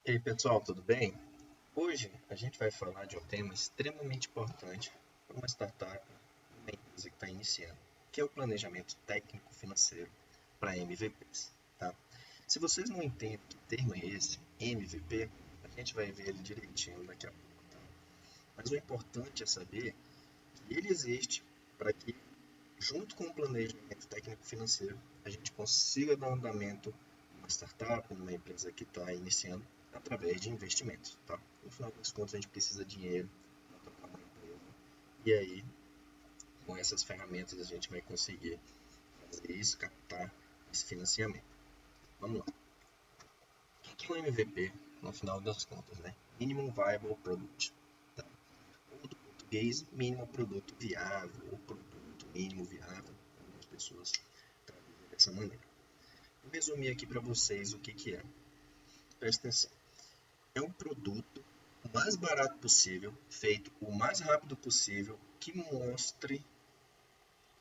E aí, pessoal, tudo bem? Hoje a gente vai falar de um tema extremamente importante para uma startup, uma empresa que está iniciando, que é o planejamento técnico financeiro para MVPs, tá? Se vocês não entendem que termo é esse, MVP, a gente vai ver ele direitinho daqui a pouco, tá? Mas o importante é saber que ele existe para que, junto com o planejamento técnico financeiro, a gente consiga dar andamento uma startup, uma empresa que está iniciando, através de investimentos, tá? No final das contas, a gente precisa de dinheiro para tocar uma empresa. E aí, com essas ferramentas, a gente vai conseguir fazer isso, captar esse financiamento. Vamos lá. O que é um MVP, no final das contas, né? Minimum Viable Product. Tá? Ou do português, mínimo produto viável, ou produto mínimo viável. Algumas pessoas traduzem dessa maneira. Vou resumir aqui para vocês o que é. Presta atenção. É um produto o mais barato possível, feito o mais rápido possível, que mostre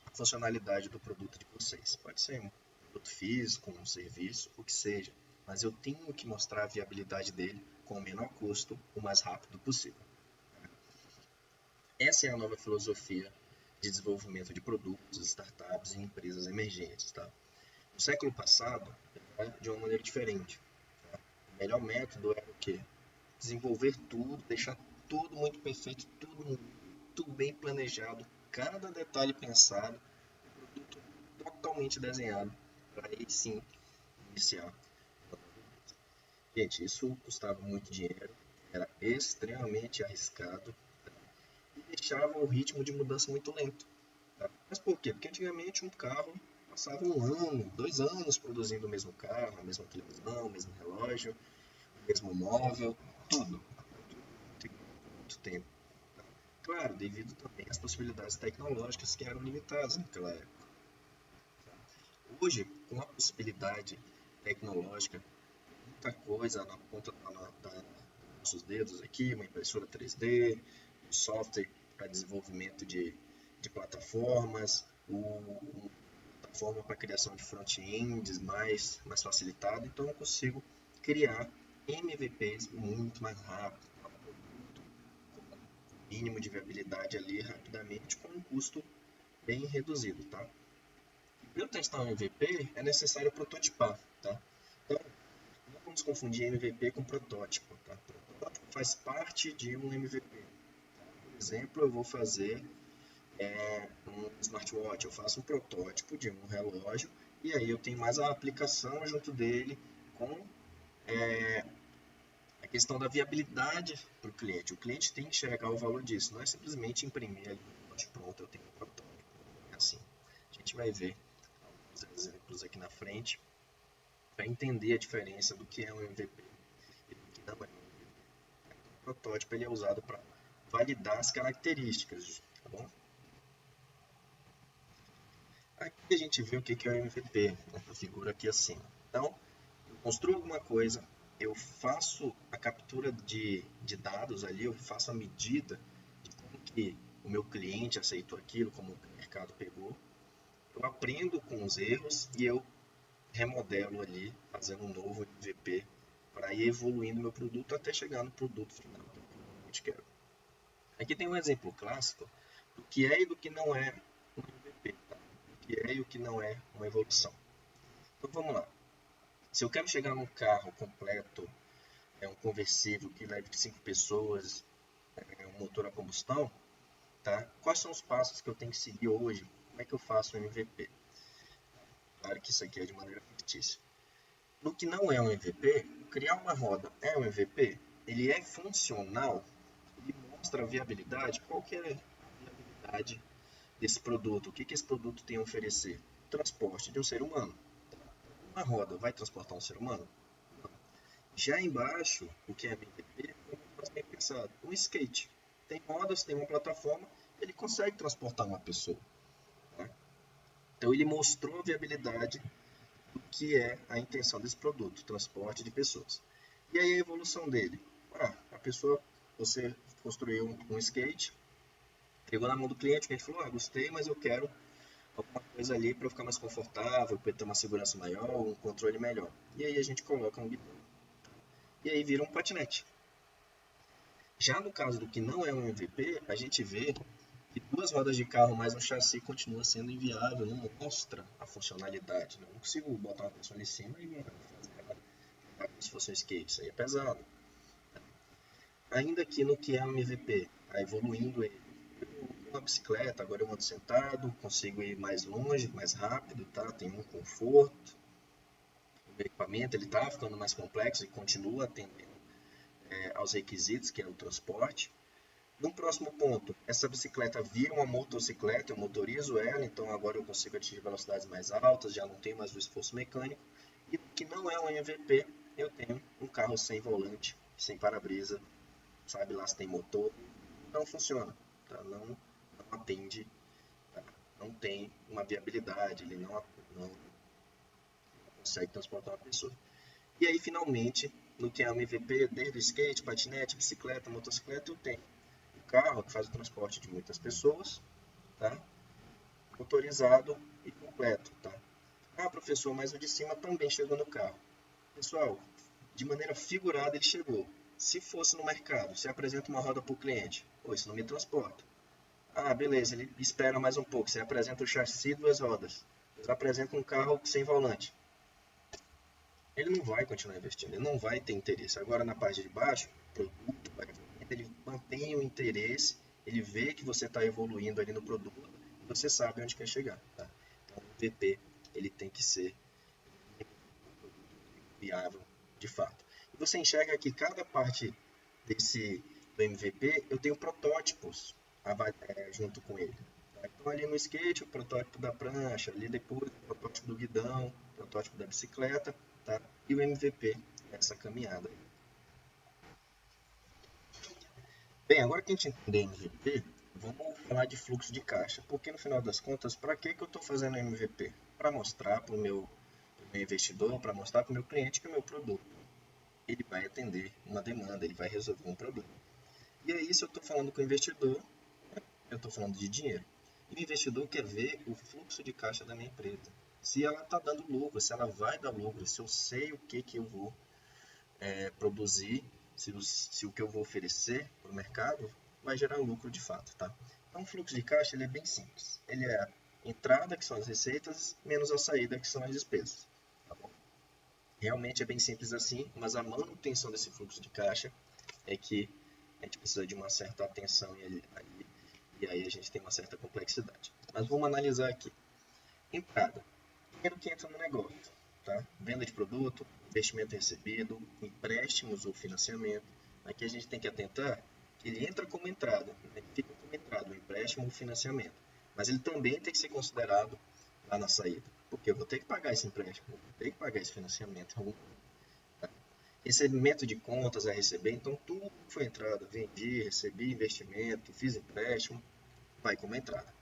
a funcionalidade do produto de vocês. Pode ser um produto físico, um serviço, o que seja, mas eu tenho que mostrar a viabilidade dele com o menor custo, o mais rápido possível. Essa é a nova filosofia de desenvolvimento de produtos, startups e empresas emergentes. Tá? No século passado, era de uma maneira diferente. Tá? O melhor método era o quê? Desenvolver tudo, deixar tudo muito perfeito, tudo bem planejado, cada detalhe pensado, produto totalmente desenhado para aí sim iniciar. Gente, isso custava muito dinheiro, era extremamente arriscado, tá? E deixava o ritmo de mudança muito lento. Tá? Mas por quê? Porque antigamente um carro passava 1 ano, 2 anos produzindo o mesmo carro, a mesma televisão, o mesmo relógio, o mesmo móvel, tudo. Muito tempo. Claro, devido também às possibilidades tecnológicas que eram limitadas naquela época. Hoje, com a possibilidade tecnológica, muita coisa na ponta dos nossos dedos aqui, uma impressora 3D, um software para desenvolvimento de plataformas, uma plataforma para criação de front-ends mais facilitada, então eu consigo criar MVPs muito mais rápido, mínimo de viabilidade ali rapidamente com um custo bem reduzido, tá? Para eu testar um MVP é necessário prototipar, tá? Então, não vamos confundir MVP com protótipo, tá? Protótipo faz parte de um MVP. Por exemplo, eu vou fazer um smartwatch, eu faço um protótipo de um relógio e aí eu tenho mais a aplicação junto dele com a questão da viabilidade para o cliente. O cliente tem que enxergar o valor disso, não é simplesmente imprimir ali um relógio pronto, eu tenho um protótipo. É assim. A gente vai ver alguns exemplos aqui na frente para entender a diferença do que é um MVP e do que não é um MVP. O protótipo ele é usado para validar as características, tá bom? Aqui a gente vê o que é o MVP, essa figura aqui acima. Então, eu construo alguma coisa, eu faço a captura de dados ali, eu faço a medida de como que o meu cliente aceitou aquilo, como o mercado pegou. Eu aprendo com os erros e eu remodelo ali, fazendo um novo MVP para ir evoluindo meu produto até chegar no produto final que eu realmente quero. Aqui tem um exemplo clássico do que é e do que não é um MVP, tá? Do que é e o que não é uma evolução. Então vamos lá. Se eu quero chegar num carro completo, um conversível que leve 5 pessoas, um motor a combustão, tá? Quais são os passos que eu tenho que seguir hoje? Como é que eu faço um MVP? Claro que isso aqui é de maneira fictícia. No que não é um MVP, criar uma roda é um MVP? Ele é funcional? Ele mostra a viabilidade? Qual que é a viabilidade desse produto? O que esse produto tem a oferecer? Transporte de um ser humano. Uma roda vai transportar um ser humano? Já embaixo, o que é MVP, é um negócio bem pensado. Um skate. Tem rodas, tem uma plataforma, ele consegue transportar uma pessoa. Tá? Então ele mostrou a viabilidade do que é a intenção desse produto, transporte de pessoas. E aí a evolução dele? A pessoa, você construiu um skate, pegou na mão do cliente falou, gostei, mas eu quero alguma coisa ali para eu ficar mais confortável, para ter uma segurança maior, um controle melhor. E aí a gente coloca um guidão. e aí vira um patinete. Já no caso do que não é um MVP, a gente vê que 2 rodas de carro mais um chassi continua sendo inviável, não mostra a funcionalidade. Né? Eu não consigo botar uma pessoa ali em cima e fazer ela como se fosse um skate, isso aí é pesado. Ainda aqui no que é um MVP, tá evoluindo ele. Uma bicicleta, agora eu ando sentado, consigo ir mais longe, mais rápido, tá? Tem um conforto. O equipamento ele está ficando mais complexo e continua atendendo aos requisitos, que é o transporte. No próximo ponto, essa bicicleta vira uma motocicleta, eu motorizo ela, então agora eu consigo atingir velocidades mais altas, já não tenho mais o esforço mecânico. E que não é um MVP, eu tenho um carro sem volante, sem para-brisa, sabe lá se tem motor, não funciona, tá? Não atende, tá? Não tem uma viabilidade, ele não consegue transportar uma pessoa. E aí, finalmente, no que é um MVP, desde o skate, patinete, bicicleta, motocicleta, eu tenho um carro que faz o transporte de muitas pessoas, tá? Motorizado e completo, tá? Ah, professor, mas o de cima também chegou no carro. Pessoal, de maneira figurada ele chegou. Se fosse no mercado, você apresenta uma roda para o cliente. Pô, isso não me transporta. Ah, beleza, ele espera mais um pouco. Você apresenta o chassi e 2 rodas. Você apresenta um carro sem volante. Ele não vai continuar investindo, ele não vai ter interesse. Agora, na parte de baixo, produto, ele mantém o interesse, ele vê que você está evoluindo ali no produto e você sabe onde quer chegar. Tá? Então, o MVP ele tem que ser viável de fato. E você enxerga que cada parte do MVP, eu tenho protótipos junto com ele. Tá? Então, ali no skate, o protótipo da prancha, ali depois, o protótipo do guidão, o protótipo da bicicleta, tá? E o MVP nessa caminhada. Bem, agora que a gente entender MVP, vamos falar de fluxo de caixa. Porque no final das contas, para que eu estou fazendo MVP? Para mostrar para o meu investidor, para mostrar para o meu cliente que o meu produto ele vai atender uma demanda, ele vai resolver um problema. E aí, se eu estou falando com o investidor, eu estou falando de dinheiro. E o investidor quer ver o fluxo de caixa da minha empresa. Se ela está dando lucro, se ela vai dar lucro, se eu sei o que eu vou produzir, se o que eu vou oferecer para o mercado vai gerar lucro de fato. Tá? Então, o fluxo de caixa ele é bem simples. Ele é a entrada, que são as receitas, menos a saída, que são as despesas. Tá bom? Realmente é bem simples assim, mas a manutenção desse fluxo de caixa é que a gente precisa de uma certa atenção e aí a gente tem uma certa complexidade. Mas vamos analisar aqui. Entrada. Dinheiro que entra no negócio. Tá? Venda de produto, investimento recebido, empréstimos ou financiamento. Aqui a gente tem que atentar que ele entra como entrada, né? Fica como entrada, o empréstimo ou financiamento. Mas ele também tem que ser considerado lá na saída. Porque eu vou ter que pagar esse empréstimo, vou ter que pagar esse financiamento. Tá? Recebimento de contas a receber, então tudo que foi entrada, vendi, recebi investimento, fiz empréstimo, vai como entrada.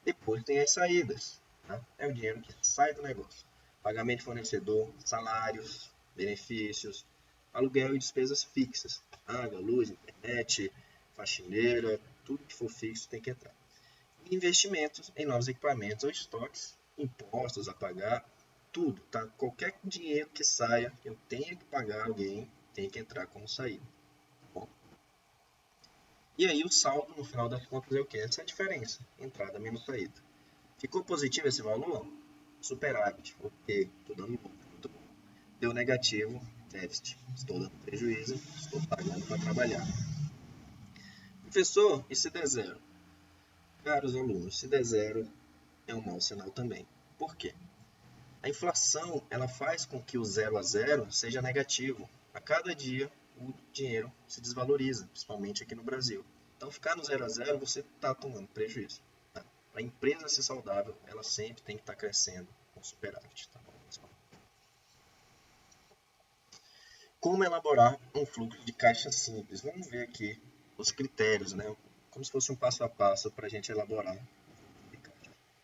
Depois tem as saídas, tá? É o dinheiro que sai do negócio. Pagamento de fornecedor, salários, benefícios, aluguel e despesas fixas. Água, luz, internet, faxineira, tudo que for fixo tem que entrar. E investimentos em novos equipamentos ou estoques, impostos a pagar, tudo, tá? Qualquer dinheiro que saia, eu tenho que pagar alguém, tem que entrar como saída. Tá bom? E aí o saldo, no final das contas, é o que? Essa é a diferença, entrada menos saída. Ficou positivo esse valor? Superávit, ok, estou dando lucro, muito bom. Deu negativo, déficit, estou dando prejuízo, estou pagando para trabalhar. Professor, e se der zero? Caros alunos, se der zero é um mau sinal também. Por quê? A inflação ela faz com que o 0 a 0 seja negativo. A cada dia o dinheiro se desvaloriza, principalmente aqui no Brasil. Então, ficar no 0 a 0 você está tomando prejuízo. Tá? Para a empresa ser saudável, ela sempre tem que estar crescendo com superávit. Tá bom, pessoal? Como elaborar um fluxo de caixa simples? Vamos ver aqui os critérios, né? Como se fosse um passo a passo para a gente elaborar.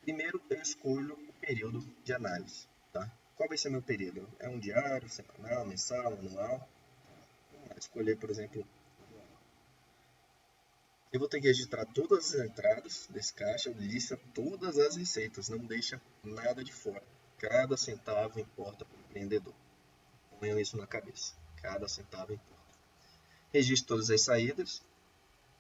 Primeiro, eu escolho o período de análise. Tá? Qual vai ser meu período? É um diário, semanal, mensal, anual? Vamos escolher, por exemplo, eu vou ter que registrar todas as entradas desse caixa, lista todas as receitas, não deixa nada de fora. Cada centavo importa para o empreendedor. Ponham isso na cabeça. Cada centavo importa. Registre todas as saídas,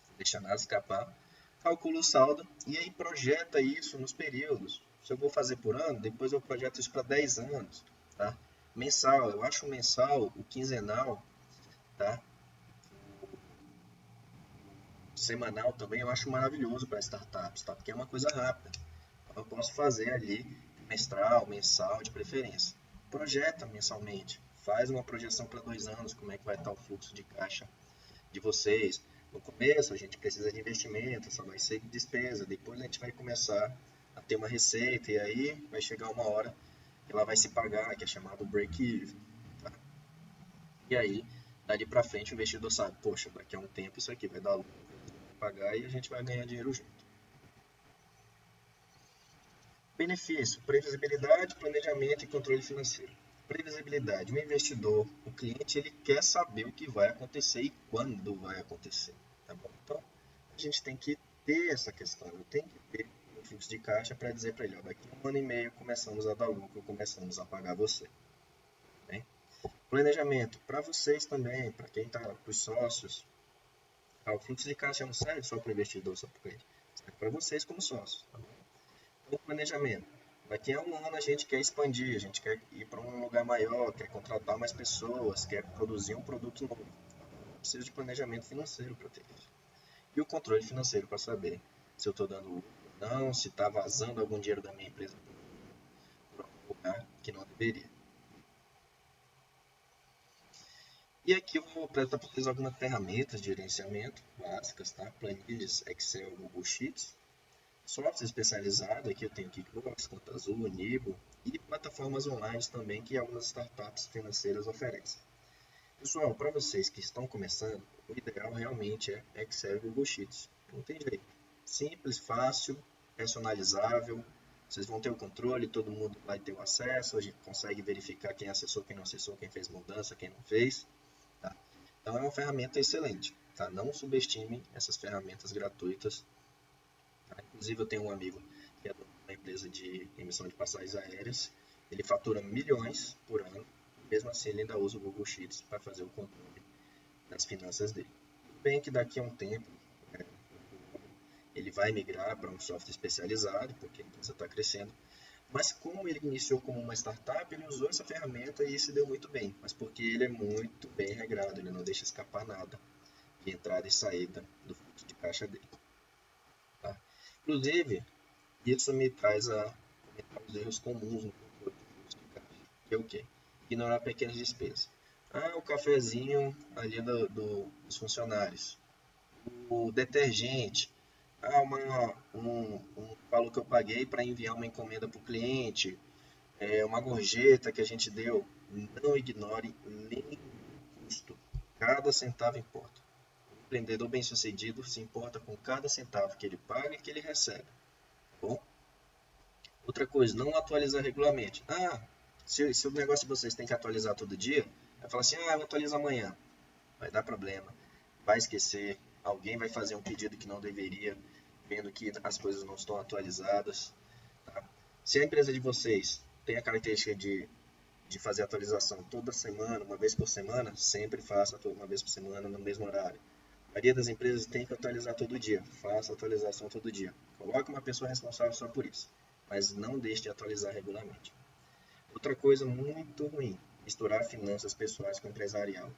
não deixa nada escapar, calcula o saldo e aí projeta isso nos períodos. Se eu vou fazer por ano, depois eu projeto isso para 10 anos. Tá? Mensal, eu acho o mensal, o quinzenal, tá? Semanal também eu acho maravilhoso para startups, tá? Porque é uma coisa rápida. Então, eu posso fazer ali trimestral, mensal, de preferência. Projeta mensalmente, faz uma projeção para 2 anos, como é que vai estar o fluxo de caixa de vocês. No começo a gente precisa de investimento, só vai ser despesa. Depois a gente vai começar a ter uma receita e aí vai chegar uma hora que ela vai se pagar, que é chamado break-even. Tá? E aí, dali para frente, o investidor sabe, poxa, daqui a um tempo isso aqui vai dar lucro, vai pagar e a gente vai ganhar dinheiro junto. Benefício, previsibilidade, planejamento e controle financeiro. Previsibilidade, o investidor, o cliente, ele quer saber o que vai acontecer e quando vai acontecer. Tá bom? Então, a gente tem que ter essa questão, eu tenho que ter o fluxo de caixa para dizer para ele, ó, daqui a 1 ano e meio começamos a dar lucro, começamos a pagar você. Bem? Planejamento, para vocês também, para quem está, para os sócios, o fluxo de caixa não serve só para o investidor, só para o cliente, serve para vocês como sócios. Tá bom? Então, planejamento. Daqui a 1 ano a gente quer expandir, a gente quer ir para um lugar maior, quer contratar mais pessoas, quer produzir um produto novo. Preciso de planejamento financeiro para ter isso. E o controle financeiro para saber se eu estou dando lucro ou não, se está vazando algum dinheiro da minha empresa para um lugar que não deveria. E aqui eu vou apresentar para vocês algumas ferramentas de gerenciamento básicas, tá? Planilhas, Excel, Google Sheets. Software especializado, aqui eu tenho QuickBooks, Conta Azul, Nibo e plataformas online também que algumas startups financeiras oferecem. Pessoal, para vocês que estão começando, o ideal realmente é Excel e Google Sheets. Não tem jeito. Simples, fácil, personalizável. Vocês vão ter o controle, todo mundo vai ter o acesso, a gente consegue verificar quem acessou, quem não acessou, quem fez mudança, quem não fez. Tá? Então é uma ferramenta excelente. Tá? Não subestime essas ferramentas gratuitas. Tá? Inclusive eu tenho um amigo que é dono de uma empresa de emissão de passagens aéreas. Ele fatura milhões por ano. Mesmo assim ele ainda usa o Google Sheets para fazer o controle das finanças dele. Bem que daqui a um tempo ele vai migrar para um software especializado, porque a empresa está crescendo. Mas como ele iniciou como uma startup, ele usou essa ferramenta e se deu muito bem. Mas porque ele é muito bem regrado, ele não deixa escapar nada de entrada e saída do fluxo de caixa dele. Tá? Inclusive, isso me traz a comentar os erros comuns no controle do fluxo de caixa, que é o quê? Ignorar pequenas despesas. Ah, o cafezinho ali dos funcionários. O detergente. Ah, um valor que eu paguei para enviar uma encomenda para o cliente. Uma gorjeta que a gente deu. Não ignore nem custo. Cada centavo importa. O empreendedor bem-sucedido se importa com cada centavo que ele paga e que ele recebe. Bom? Outra coisa, não atualizar regularmente. Ah, se o negócio de vocês tem que atualizar todo dia, vai falar assim, eu atualizo amanhã. Vai dar problema, vai esquecer, alguém vai fazer um pedido que não deveria, vendo que as coisas não estão atualizadas. Tá? Se a empresa de vocês tem a característica de fazer atualização toda semana, uma vez por semana, sempre faça uma vez por semana no mesmo horário. A maioria das empresas tem que atualizar todo dia, faça atualização todo dia. Coloque uma pessoa responsável só por isso, mas não deixe de atualizar regularmente. Outra coisa muito ruim, misturar finanças pessoais com empresarial.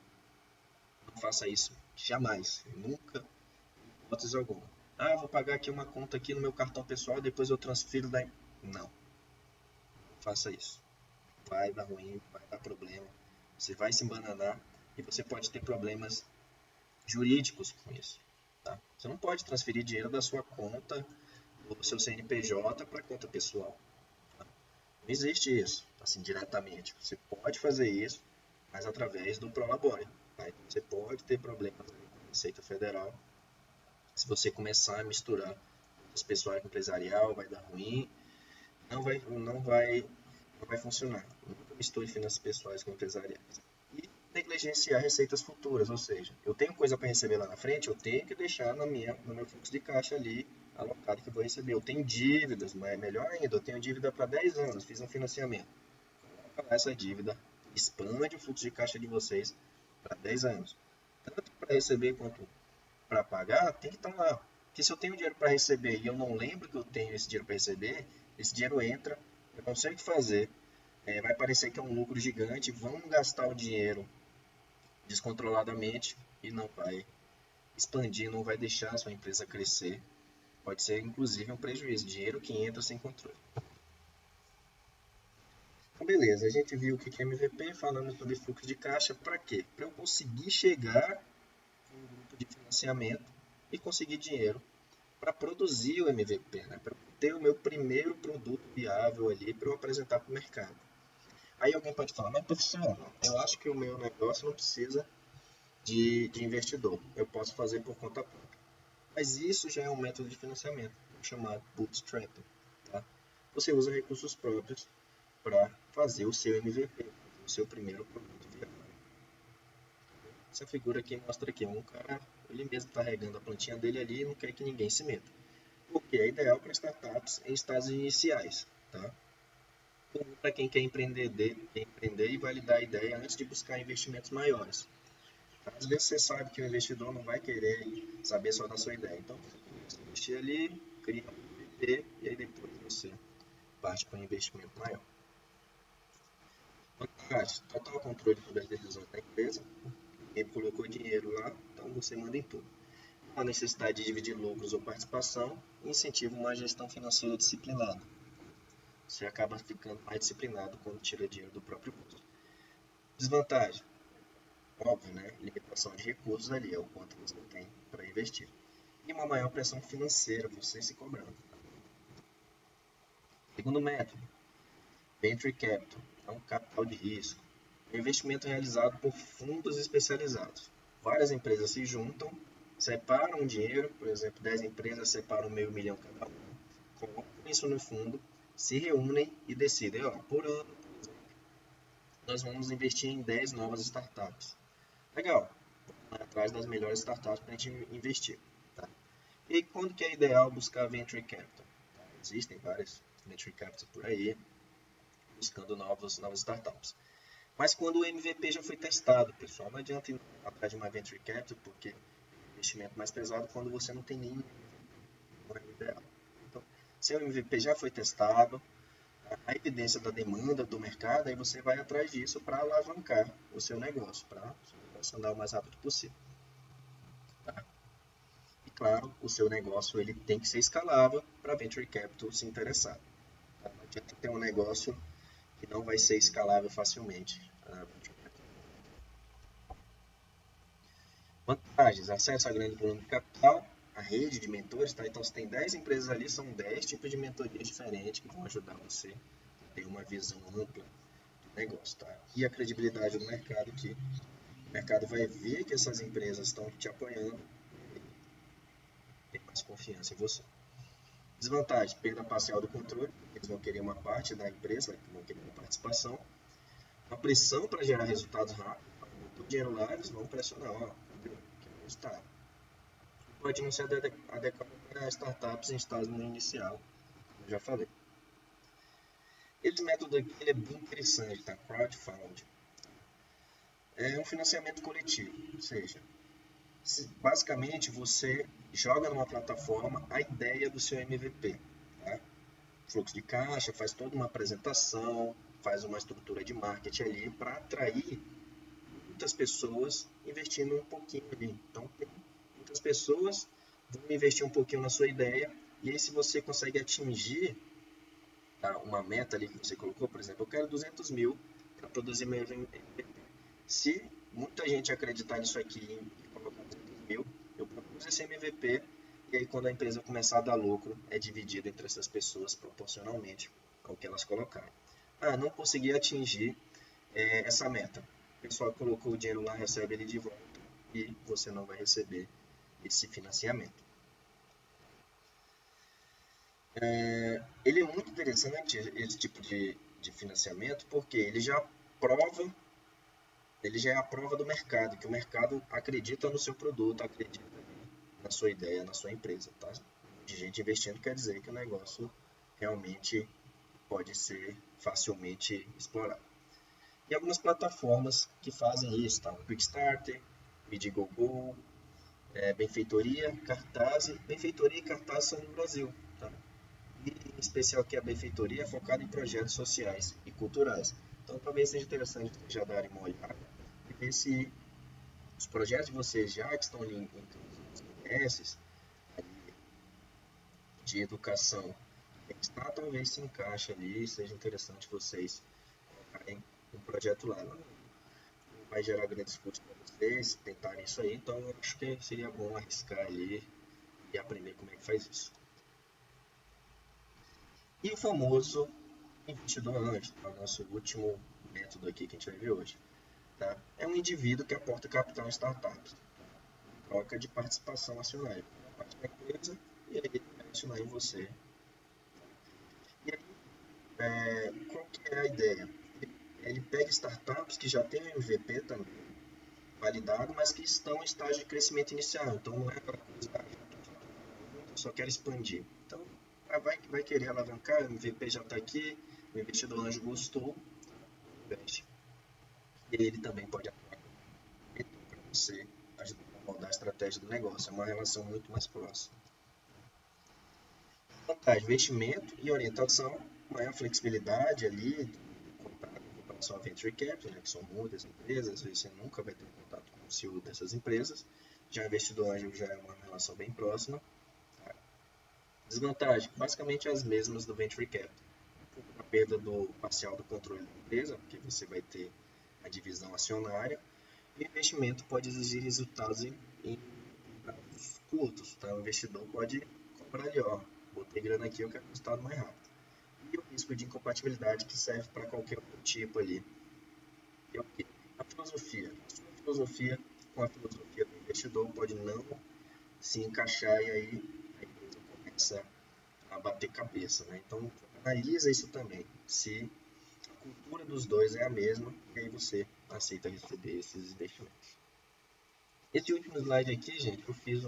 Não faça isso jamais, nunca, em hipótese alguma. Ah, vou pagar aqui uma conta aqui no meu cartão pessoal, depois eu transfiro da... Não, faça isso. Vai dar ruim, vai dar problema. Você vai se embananar e você pode ter problemas jurídicos com isso. Tá? Você não pode transferir dinheiro da sua conta, do seu CNPJ para a conta pessoal. Tá? Não existe isso, assim, diretamente. Você pode fazer isso, mas através do Prolabore. Tá? Então, você pode ter problemas com a Receita Federal. Se você começar a misturar os pessoal com empresarial, vai dar ruim, não vai funcionar. Nunca misture finanças pessoais com empresariais. E negligenciar receitas futuras, ou seja, eu tenho coisa para receber lá na frente, eu tenho que deixar no meu fluxo de caixa ali alocado que eu vou receber. Eu tenho dívidas, mas melhor ainda, eu tenho dívida para 10 anos, fiz um financiamento. Coloca essa dívida, expande o fluxo de caixa de vocês para 10 anos. Tanto para receber quanto para pagar, tem que estar lá. Porque se eu tenho dinheiro para receber e eu não lembro que eu tenho esse dinheiro para receber, esse dinheiro entra, eu não sei o que fazer, vai parecer que é um lucro gigante, vamos gastar o dinheiro descontroladamente e não vai expandir, não vai deixar a sua empresa crescer. Pode ser, inclusive, um prejuízo, dinheiro que entra sem controle. Então, beleza, a gente viu o que é MVP, falamos sobre fluxo de caixa, para quê? Para eu conseguir chegar em um grupo de financiamento e conseguir dinheiro para produzir o MVP, né? Para ter o meu primeiro produto viável ali para eu apresentar para o mercado. Aí alguém pode falar, mas professor, eu acho que o meu negócio não precisa de investidor, eu posso fazer por conta própria. Mas isso já é um método de financiamento chamado bootstrapping. Tá? Você usa recursos próprios para fazer o seu MVP, o seu primeiro produto viável. Essa figura aqui mostra que um cara, ele mesmo está regando a plantinha dele ali e não quer que ninguém se meta. Porque é ideal para startups em estágios iniciais. Tá? Para quem quer empreender e validar a ideia antes de buscar investimentos maiores. Às vezes você sabe que o investidor não vai querer saber só da sua ideia. Então, você começa a investir ali, cria um MVP e aí depois você parte para um investimento maior. Vantagem, total controle sobre as decisões da empresa. Quem colocou dinheiro lá, então você manda em tudo. A necessidade de dividir lucros ou participação incentiva uma gestão financeira disciplinada. Você acaba ficando mais disciplinado quando tira dinheiro do próprio bolso. Desvantagem, óbvio, né? Limitação de recursos ali, é o quanto você tem para investir. E uma maior pressão financeira, você se cobrando. Segundo método, Venture Capital, é um capital de risco. É um investimento realizado por fundos especializados. Várias empresas se juntam, separam o dinheiro, por exemplo, 10 empresas separam meio milhão cada uma, colocam isso no fundo, se reúnem e decidem, ó, por ano, por exemplo, nós vamos investir em 10 novas startups. Legal, vamos atrás das melhores startups para a gente investir. Tá? E quando que é ideal buscar Venture Capital? Existem várias Venture Capital por aí, buscando novas startups. Mas quando o MVP já foi testado, pessoal, não adianta ir atrás de uma Venture Capital, porque é um investimento mais pesado quando você não tem nenhum ideal. Então, se o MVP já foi testado, a evidência da demanda do mercado, aí você vai atrás disso para alavancar o seu negócio, para andar o mais rápido possível. Tá? E claro, o seu negócio ele tem que ser escalável para Venture Capital se interessar. Tá? Não adianta ter um negócio que não vai ser escalável facilmente. Vantagens: acesso a grande volume de capital, a rede de mentores, tá? Então, se tem 10 empresas ali, são 10 tipos de mentorias diferentes que vão ajudar você a ter uma visão ampla do negócio, tá? E a credibilidade do mercado, que o mercado vai ver que essas empresas estão te apoiando e tem mais confiança em você. Desvantagem: perda parcial do controle, eles vão querer uma parte da empresa, vão querer uma participação. Uma pressão para gerar resultados rápidos, o dinheiro lá, eles vão pressionar, ó, que resultado. Pode não ser adequado para startups em estágio inicial, como eu já falei. Esse método aqui ele é bem interessante, tá? Crowdfunding. É um financiamento coletivo, ou seja, basicamente você joga numa plataforma a ideia do seu MVP, tá? Fluxo de caixa, faz toda uma apresentação, faz uma estrutura de marketing ali para atrair muitas pessoas investindo um pouquinho ali. Então, tem muitas pessoas vão investir um pouquinho na sua ideia, e aí se você consegue atingir uma meta ali que você colocou, por exemplo, eu quero 200 mil para produzir meu MVP. Se muita gente acreditar nisso aqui e colocar 200 mil, eu produzo esse MVP, e aí quando a empresa começar a dar lucro, é dividido entre essas pessoas proporcionalmente ao que elas colocarem. Não consegui atingir essa meta. O pessoal colocou o dinheiro lá, recebe ele de volta, e você não vai receber esse financiamento. Ele é muito interessante, esse tipo de financiamento, porque ele já é a prova do mercado, que o mercado acredita no seu produto, acredita na sua ideia, na sua empresa. Tá? De gente investindo quer dizer que o negócio realmente pode ser facilmente explorado. E algumas plataformas que fazem isso, tá? O Quickstarter, Vidigogô, benfeitoria, cartaz. Benfeitoria e cartaz são no Brasil, tá? E em especial aqui a benfeitoria é focada em projetos sociais e culturais. Então talvez seja interessante vocês já darem uma olhada e ver se os projetos de vocês já que estão ali inclusos nos ODS de educação está talvez se encaixe ali, seja interessante vocês colocarem um projeto lá. Não vai gerar grandes custos para vocês tentarem isso aí, então eu acho que seria bom arriscar ali e aprender como é que faz isso. E o famoso investidor anjo, é o nosso último método aqui que a gente vai ver hoje. Tá? É um indivíduo que aporta capital em startups, em troca de participação acionária. Parte da empresa e aí ele vai acionar em você. E aí, qual que é a ideia? Ele pega startups que já têm um MVP também validado, mas que estão em estágio de crescimento inicial. Então não é aquela coisa, eu só quero expandir. Então vai querer alavancar, o MVP já está aqui, o investidor anjo gostou, investe. E ele também pode atuar para você, ajudar a moldar a estratégia do negócio. É uma relação muito mais próxima. Vantagem, investimento e orientação, maior flexibilidade ali, em comparação a Venture Capital, né, que são muitas empresas, às vezes você nunca vai ter contato com o CEO dessas empresas. Já o investidor anjo já é uma relação bem próxima. Desvantagem, basicamente as mesmas do Venture Capital. A perda parcial do controle da empresa, porque você vai ter a divisão acionária, e o investimento pode exigir resultados em prazos curtos. Tá? O investidor pode comprar ali, ó, botei grana aqui, eu quero resultado mais rápido. E o risco de incompatibilidade que serve para qualquer outro tipo ali. E ok, a filosofia. A sua filosofia com a filosofia do investidor pode não se encaixar e aí a empresa começa a bater cabeça, né? Então analisa isso também, se a cultura dos dois é a mesma, e aí você aceita receber esses investimentos. Esse último slide aqui, gente, eu fiz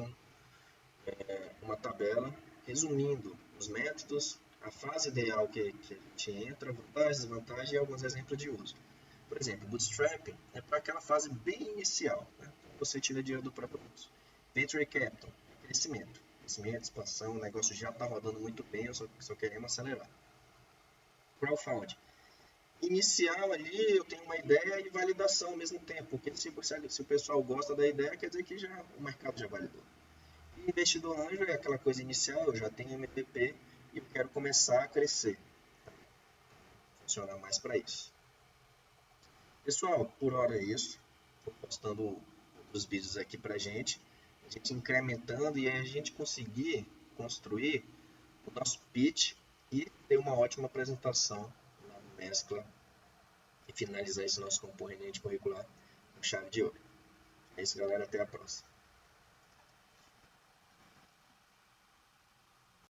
uma tabela resumindo os métodos, a fase ideal que a gente entra, vantagens, desvantagens e alguns exemplos de uso. Por exemplo, bootstrapping é para aquela fase bem inicial, né? Você tira dinheiro do próprio bolso. Venture capital, crescimento. Crescimento, expansão, o negócio já está rodando muito bem, só queremos acelerar. Crowdfunding. Inicial ali, eu tenho uma ideia e validação ao mesmo tempo, porque se o pessoal gosta da ideia, quer dizer que já, o mercado já validou. E investidor anjo é aquela coisa inicial, eu já tenho MVP e eu quero começar a crescer. Funciona mais para isso. Pessoal, por hora é isso. Estou postando os vídeos aqui para a gente incrementando e a gente conseguir construir o nosso pitch e ter uma ótima apresentação lá no Mescla e finalizar esse nosso componente curricular com chave de ouro. É isso, galera. Até a próxima.